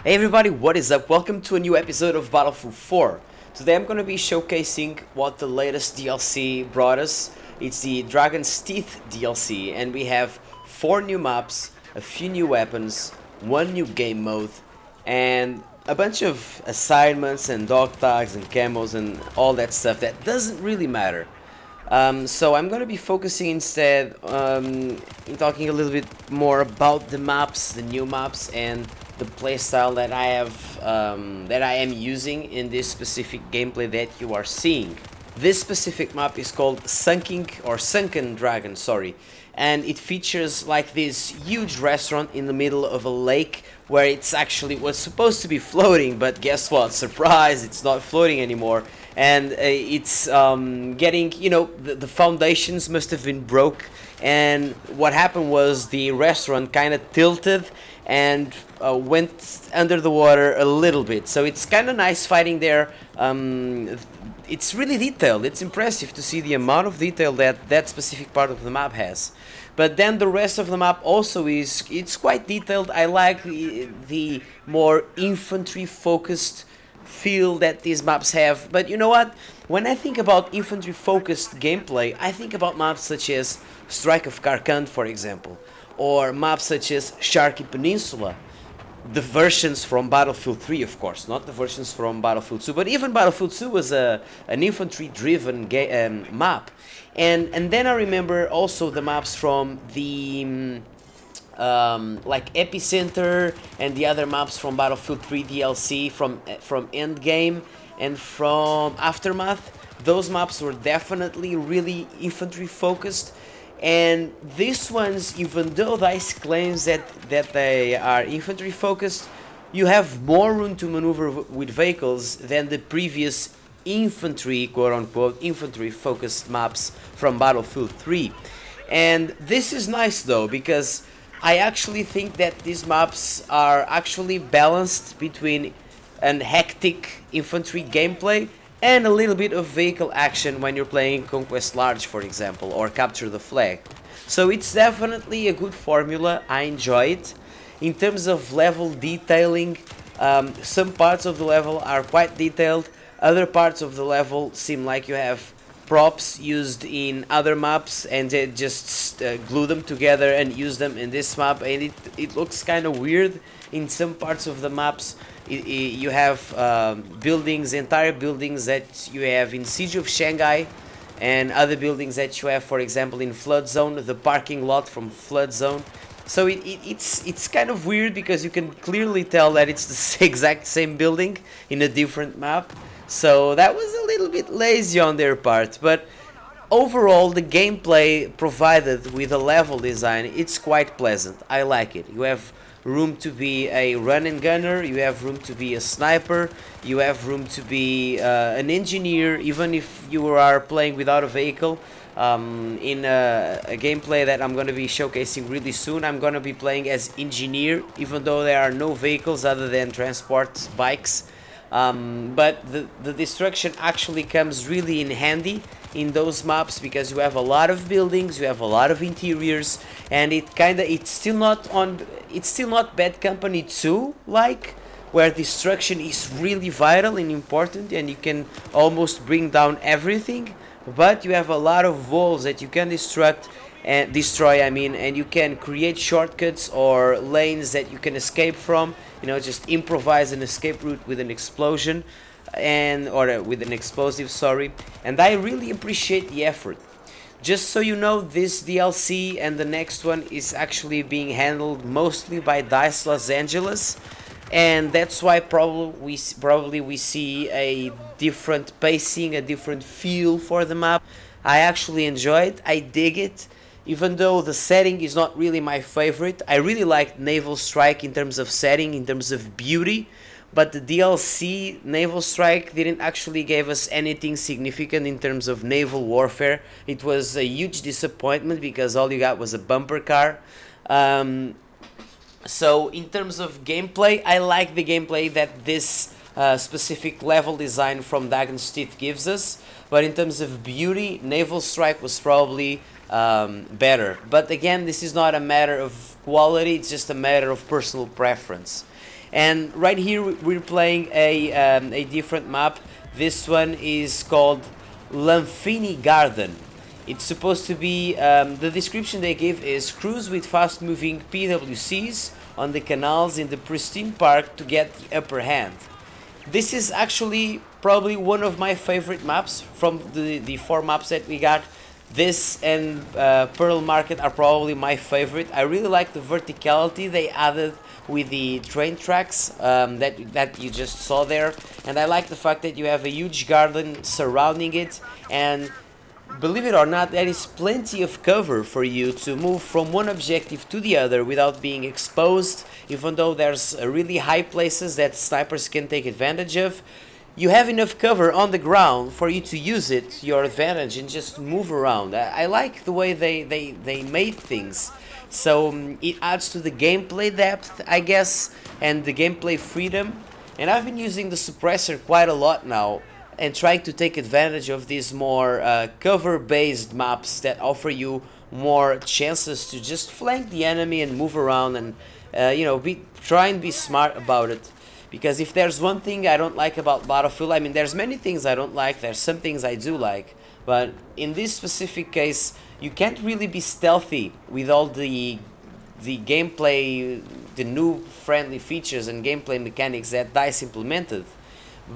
Hey everybody, what is up? Welcome to a new episode of Battlefield 4. Today I'm going to be showcasing what the latest DLC brought us. It's the Dragon's Teeth DLC, and we have 4 new maps, a few new weapons, 1 new game mode, and a bunch of assignments and dog tags and camos and all that stuff that doesn't really matter. So I'm going to be focusing instead in talking a little bit more about the maps, the new maps, and the playstyle that I am using in this specific gameplay that you are seeing. This specific map is called Sunken Dragon, sorry, and it features like this huge restaurant in the middle of a lake where it's actually was supposed to be floating, but guess what? Surprise! It's not floating anymore, and it's getting, you know, the foundations must have been broke, and what happened was the restaurant kind of tilted and went under the water a little bit. So it's kind of nice fighting there. It's really detailed. It's impressive to see the amount of detail that that specific part of the map has. But then the rest of the map also it's quite detailed. I like the more infantry focused feel that these maps have. But you know what? When I think about infantry focused gameplay, I think about maps such as Strike of Karkand, for example, or maps such as Sharky Peninsula. The versions from Battlefield 3, of course, not the versions from Battlefield 2, but even Battlefield 2 was an infantry-driven map. And then I remember also the maps from the like Epicenter and the other maps from Battlefield 3 DLC, from Endgame and from Aftermath. Those maps were definitely really infantry-focused. And these ones, even though DICE claims that they are infantry focused, you have more room to maneuver with vehicles than the previous infantry, quote-unquote, infantry focused maps from Battlefield 3. And this is nice though, because I actually think that these maps are actually balanced between an hectic infantry gameplay and a little bit of vehicle action when you're playing Conquest Large, for example, or Capture the Flag. So it's definitely a good formula. I enjoy it. In terms of level detailing, some parts of the level are quite detailed. Other parts of the level seem like you have props used in other maps and they just glue them together and use them in this map, and it looks kind of weird in some parts of the maps. You have buildings, entire buildings that you have in Siege of Shanghai, and other buildings that you have, for example, in Flood Zone, the parking lot from Flood Zone. So it's kind of weird because you can clearly tell that it's the exact same building in a different map. So that was a little bit lazy on their part, but overall the gameplay provided with a level design, it's quite pleasant. I like it. You have room to be a run and gunner, you have room to be a sniper, you have room to be an engineer, even if you are playing without a vehicle. In a gameplay that I'm going to be showcasing really soon, I'm going to be playing as engineer, even though there are no vehicles other than transport bikes. But the destruction actually comes really in handy in those maps because you have a lot of buildings, you have a lot of interiors, and it's still not Bad Company 2 like, where destruction is really vital and important and you can almost bring down everything, but you have a lot of walls that you can destroy, and you can create shortcuts or lanes that you can escape from. You know, just improvise an escape route with an explosion or with an explosive, sorry. And I really appreciate the effort. Just so you know, this DLC and the next one is actually being handled mostly by DICE Los Angeles, and that's why probably we see a different pacing, a different feel for the map. I actually enjoy it. I dig it. Even though the setting is not really my favorite, I really liked Naval Strike in terms of setting, in terms of beauty, but the DLC Naval Strike didn't actually give us anything significant in terms of naval warfare. It was a huge disappointment because all you got was a bumper car. So in terms of gameplay, I like the gameplay that this specific level design from Dragon's Teeth gives us, but in terms of beauty, Naval Strike was probably better. But again, this is not a matter of quality, it's just a matter of personal preference. And right here we're playing a different map. This one is called Lumphini Garden. It's supposed to be, the description they give is cruise with fast moving PWCs on the canals in the pristine park to get the upper hand. This is actually probably one of my favorite maps from the 4 maps that we got. This and Pearl Market are probably my favorite. I really like the verticality they added with the train tracks that you just saw there, and I like the fact that you have a huge garden surrounding it, and believe it or not, there is plenty of cover for you to move from one objective to the other without being exposed. Even though there's really high places that snipers can take advantage of, you have enough cover on the ground for you to use it to your advantage and just move around. I like the way they made things. So it adds to the gameplay depth, I guess, and the gameplay freedom. And I've been using the suppressor quite a lot now and trying to take advantage of these more cover-based maps that offer you more chances to just flank the enemy and move around and you know, try and be smart about it. Because if there's one thing I don't like about Battlefield, I mean, there's many things I don't like, there's some things I do like, but in this specific case, you can't really be stealthy with all the gameplay, the new friendly features and gameplay mechanics that DICE implemented.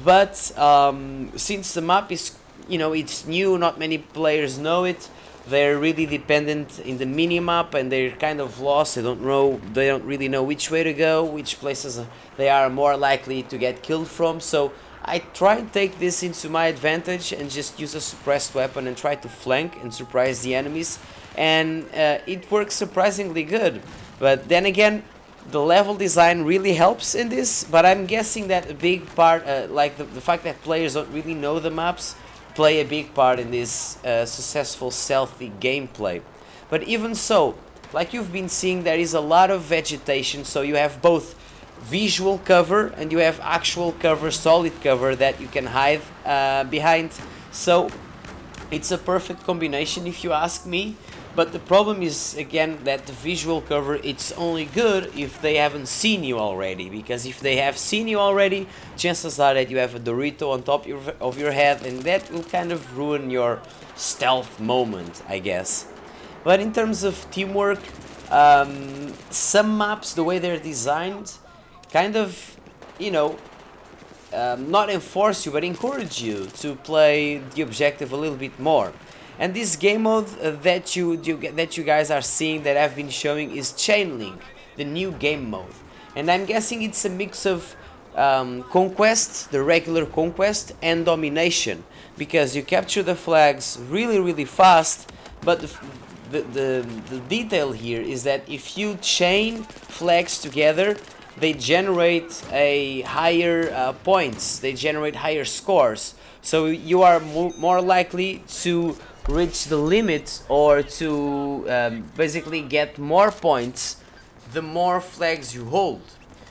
But since the map is, you know, it's new, not many players know it, they're really dependent in the minimap and they're kind of lost. They don't really know which way to go, which places they are more likely to get killed from. So I try and take this into my advantage and just use a suppressed weapon and try to flank and surprise the enemies, and it works surprisingly good. But then again, the level design really helps in this, but I'm guessing that a big part, like the fact that players don't really know the maps, play a big part in this successful stealthy gameplay. But even so, like you've been seeing, there is a lot of vegetation, so you have both visual cover and you have actual cover, solid cover that you can hide behind. So it's a perfect combination if you ask me. But the problem is, again, that the visual cover, it's only good if they haven't seen you already. Because if they have seen you already, chances are that you have a Dorito on top of your head, and that will kind of ruin your stealth moment, I guess. But in terms of teamwork, some maps, the way they're designed, kind of, you know, not enforce you, but encourage you to play the objective a little bit more. And this game mode that you guys are seeing, that I've been showing, is Chain Link, the new game mode. And I'm guessing it's a mix of conquest, the regular conquest, and domination, because you capture the flags really fast. But the detail here is that if you chain flags together, they generate a higher points, they generate higher scores. So you are more likely to reach the limit, or to basically get more points the more flags you hold.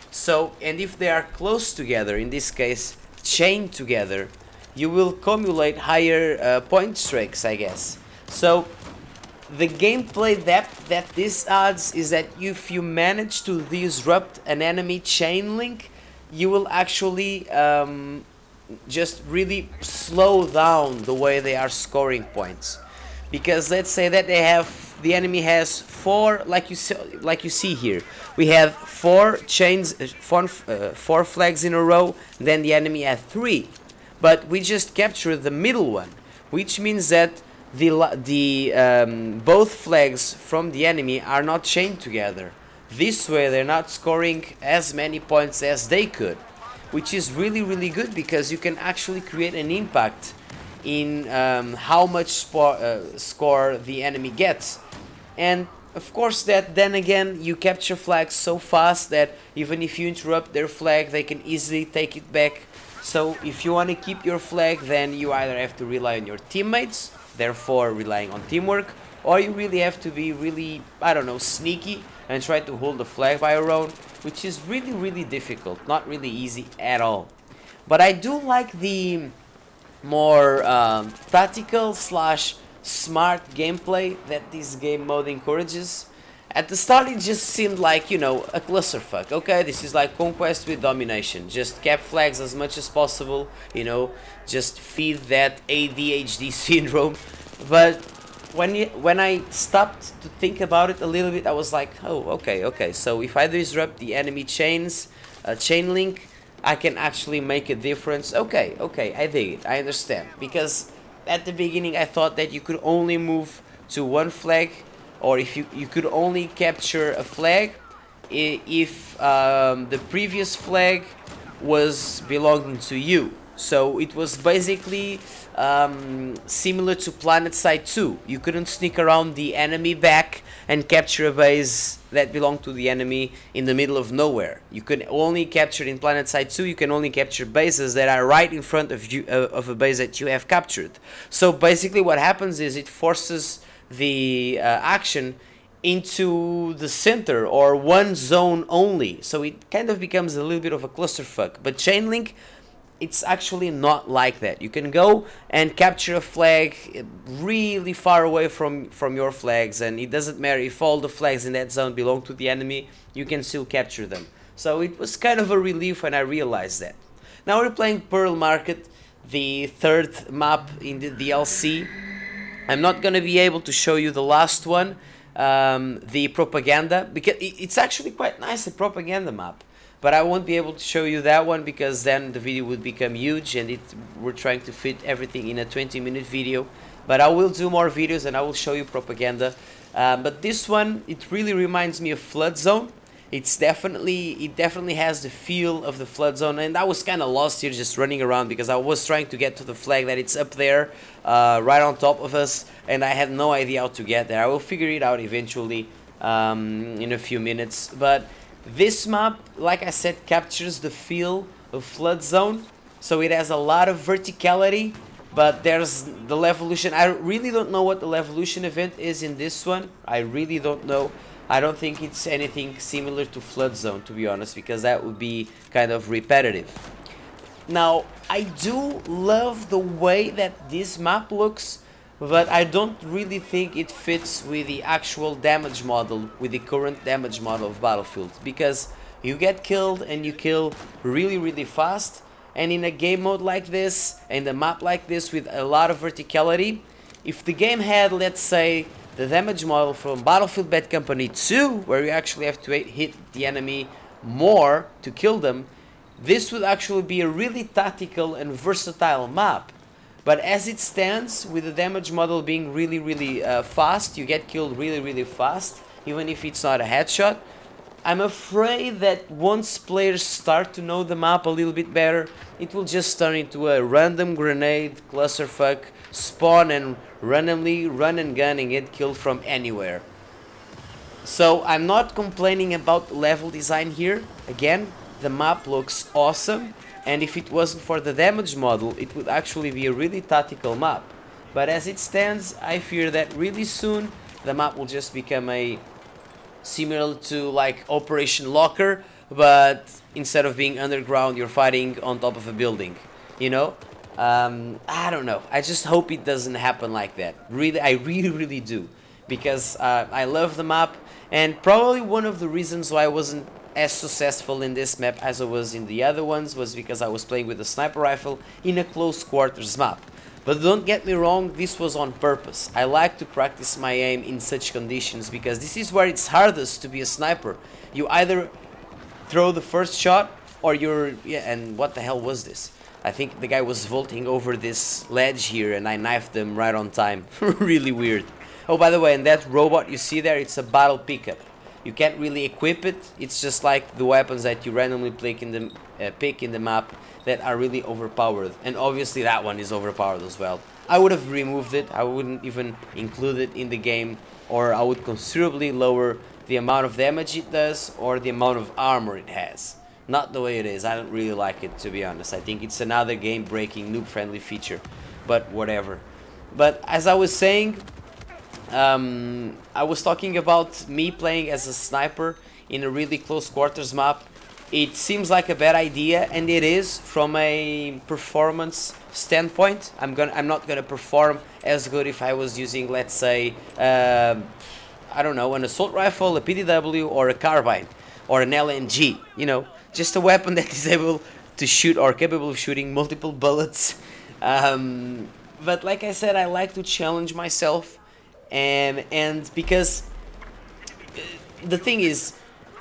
So, and if they are close together, in this case chained together, you will accumulate higher point streaks, I guess. So the gameplay depth that this adds is that if you manage to disrupt an enemy chain link, you will actually just really slow down the way they are scoring points. Because let's say that the enemy has 4, like you see here, we have 4 chains, 4 flags in a row, then the enemy had 3, but we just captured the middle one, which means that both flags from the enemy are not chained together. This way they're not scoring as many points as they could, which is really good, because you can actually create an impact in how much score the enemy gets. And of course that then again, you capture flags so fast that even if you interrupt their flag, they can easily take it back. So if you want to keep your flag, then you either have to rely on your teammates, therefore relying on teamwork, or you really have to be really, I don't know, sneaky and try to hold the flag by your own, which is really difficult, not really easy at all. But I do like the more tactical slash smart gameplay that this game mode encourages. At the start it just seemed like, you know, a clusterfuck. Okay, this is like conquest with domination. Just cap flags as much as possible, you know, just feed that ADHD syndrome. But when I stopped to think about it a little bit, I was like, oh, okay, so if I disrupt the enemy chains, chain link, I can actually make a difference. Okay, I dig it, I understand. Because at the beginning I thought that you could only move to one flag, or if you could only capture a flag if the previous flag was belonging to you. So it was basically similar to PlanetSide 2. You couldn't sneak around the enemy back and capture a base that belonged to the enemy in the middle of nowhere. You can only capture in PlanetSide 2, you can only capture bases that are right in front of you, of a base that you have captured. So basically what happens is it forces the action into the center or one zone only. So it kind of becomes a little bit of a clusterfuck. But chain link, it's actually not like that. You can go and capture a flag really far away from your flags, and it doesn't matter if all the flags in that zone belong to the enemy, you can still capture them. So it was kind of a relief when I realized that. Now we're playing Pearl Market, the third map in the DLC. I'm not gonna be able to show you the last one, the propaganda, because it's actually quite nice, the propaganda map. But I won't be able to show you that one because then the video would become huge, and we're trying to fit everything in a 20-minute video. But I will do more videos and I will show you propaganda. But this one, it really reminds me of Flood Zone. It definitely has the feel of the Flood Zone, and I was kind of lost here just running around because I was trying to get to the flag that it's up there, right on top of us, and I had no idea how to get there. I will figure it out eventually in a few minutes. But this map, like I said, captures the feel of Flood Zone, so it has a lot of verticality, but there's the Levolution. I really don't know what the Levolution event is in this one. I really don't know. I don't think it's anything similar to Flood Zone, to be honest, because that would be kind of repetitive. Now, I do love the way that this map looks, but I don't really think it fits with the actual damage model, with the current damage model of Battlefield, because you get killed and you kill really fast, and in a game mode like this, and a map like this with a lot of verticality, if the game had, let's say, the damage model from Battlefield Bad Company 2, where you actually have to hit the enemy more to kill them, this would actually be a really tactical and versatile map. But as it stands, with the damage model being really fast, you get killed really fast, even if it's not a headshot. I'm afraid that once players start to know the map a little bit better, it will just turn into a random grenade clusterfuck, spawn and randomly run and gun and get killed from anywhere. So I'm not complaining about level design here. Again, the map looks awesome, and if it wasn't for the damage model, it would actually be a really tactical map. But as it stands, I fear that really soon the map will just become a similar to like Operation Locker, but instead of being underground, you're fighting on top of a building, you know? I don't know. I just hope it doesn't happen like that. Really, I really do, because I love the map, and probably one of the reasons why I wasn't as successful in this map as I was in the other ones was because I was playing with a sniper rifle in a close quarters map. But don't get me wrong, this was on purpose. I like to practice my aim in such conditions because this is where it's hardest to be a sniper. You either throw the first shot or you're... yeah, and what the hell was this? I think the guy was vaulting over this ledge here and I knifed them right on time. Really weird. Oh, by the way, and that robot you see there, it's a battle pickup. You can't really equip it. It's just like the weapons that you randomly pick in the map that are really overpowered. And obviously that one is overpowered as well. I would have removed it. I wouldn't even include it in the game, or I would considerably lower the amount of damage it does or the amount of armor it has. Not the way it is. I don't really like it, to be honest. I think it's another game-breaking, noob-friendly feature, but whatever. But as I was saying, I was talking about me playing as a sniper in a really close quarters map. It seems like a bad idea, and it is from a performance standpoint. I'm not gonna perform as good if I was using, let's say, I I don't know, an assault rifle, a PDW, or a carbine, or an LNG, you know, just a weapon that is able to shoot or capable of shooting multiple bullets. But like I said, I like to challenge myself, and because the thing is,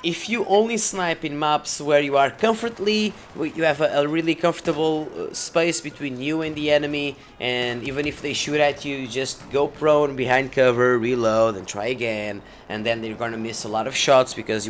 if you only snipe in maps where you are comfortably, you have a really comfortable space between you and the enemy, and even if they shoot at you, you just go prone behind cover, reload, and try again, and then they're gonna miss a lot of shots because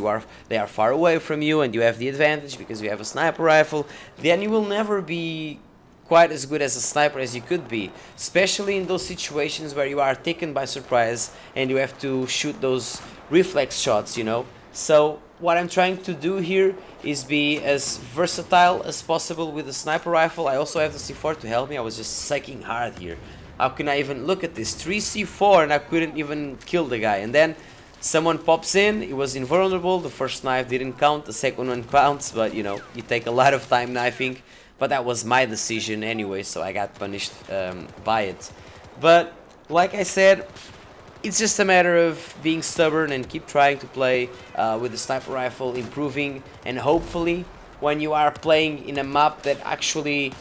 they are far away from you, and you have the advantage because you have a sniper rifle. Then you will never be quite as good as a sniper as you could be, especially in those situations where you are taken by surprise and you have to shoot those reflex shots, you know. So what I'm trying to do here is be as versatile as possible with the sniper rifle. I also have the C4 to help me. I was just sucking hard here. How can I even look at this? 3 C4 and I couldn't even kill the guy. And then someone pops in. It was invulnerable. The first knife didn't count. The second one counts. But you know, you take a lot of time knifing. But that was my decision anyway, so I got punished by it. But like I said, it's just a matter of being stubborn and keep trying to play with the sniper rifle, improving, and hopefully when you are playing in a map that actually,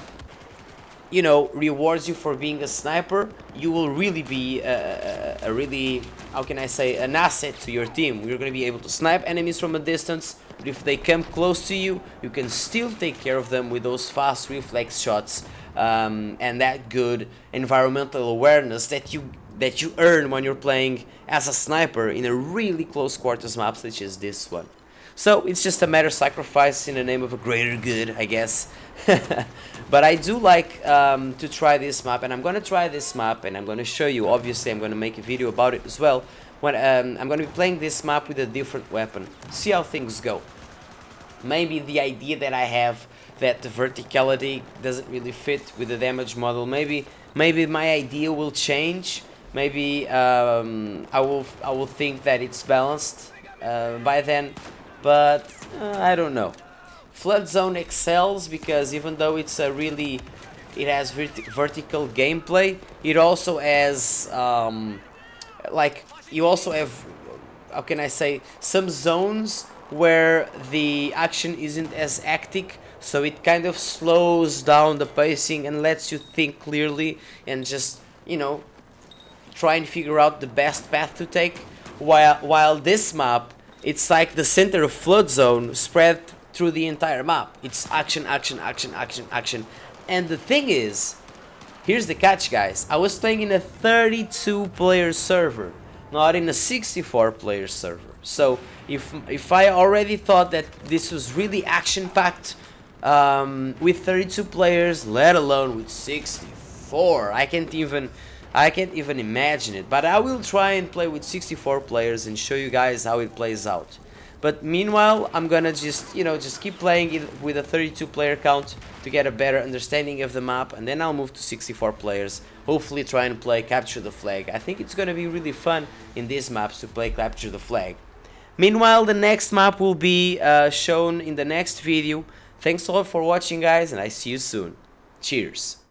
you know, rewards you for being a sniper, you will really be a really, how can I say, an asset to your team. You're going to be able to snipe enemies from a distance, but if they come close to you, you can still take care of them with those fast reflex shots and that good environmental awareness that you earn when you're playing as a sniper in a really close quarters map such as this one. So it's just a matter of sacrifice in the name of a greater good, I guess. But I do like to try this map, and I'm gonna try this map, and I'm gonna show you. Obviously, I'm gonna make a video about it as well. When I'm gonna be playing this map with a different weapon, see how things go. Maybe the idea that I have that the verticality doesn't really fit with the damage model. Maybe my idea will change. Maybe I will think that it's balanced by then, but I don't know. Flood Zone excels because even though it has vertical gameplay, it also has like you also have, how can I say, some zones where the action isn't as hectic, so it kind of slows down the pacing and lets you think clearly and just, you know, try and figure out the best path to take. While this map, it's like the center of Flood Zone spread through the entire map. It's action, action, action, action, action. And the thing is, here's the catch, guys. I was playing in a 32-player server, not in a 64-player server. So if I already thought that this was really action-packed with 32 players, let alone with 64, I can't even imagine it. But I will try and play with 64 players and show you guys how it plays out. But meanwhile, I'm gonna just, you know, just keep playing it with a 32 player count to get a better understanding of the map, and then I'll move to 64 players, hopefully try and play Capture the Flag. I think it's gonna be really fun in these maps to play Capture the Flag. Meanwhile, the next map will be shown in the next video. Thanks a lot for watching, guys, and I see you soon. Cheers.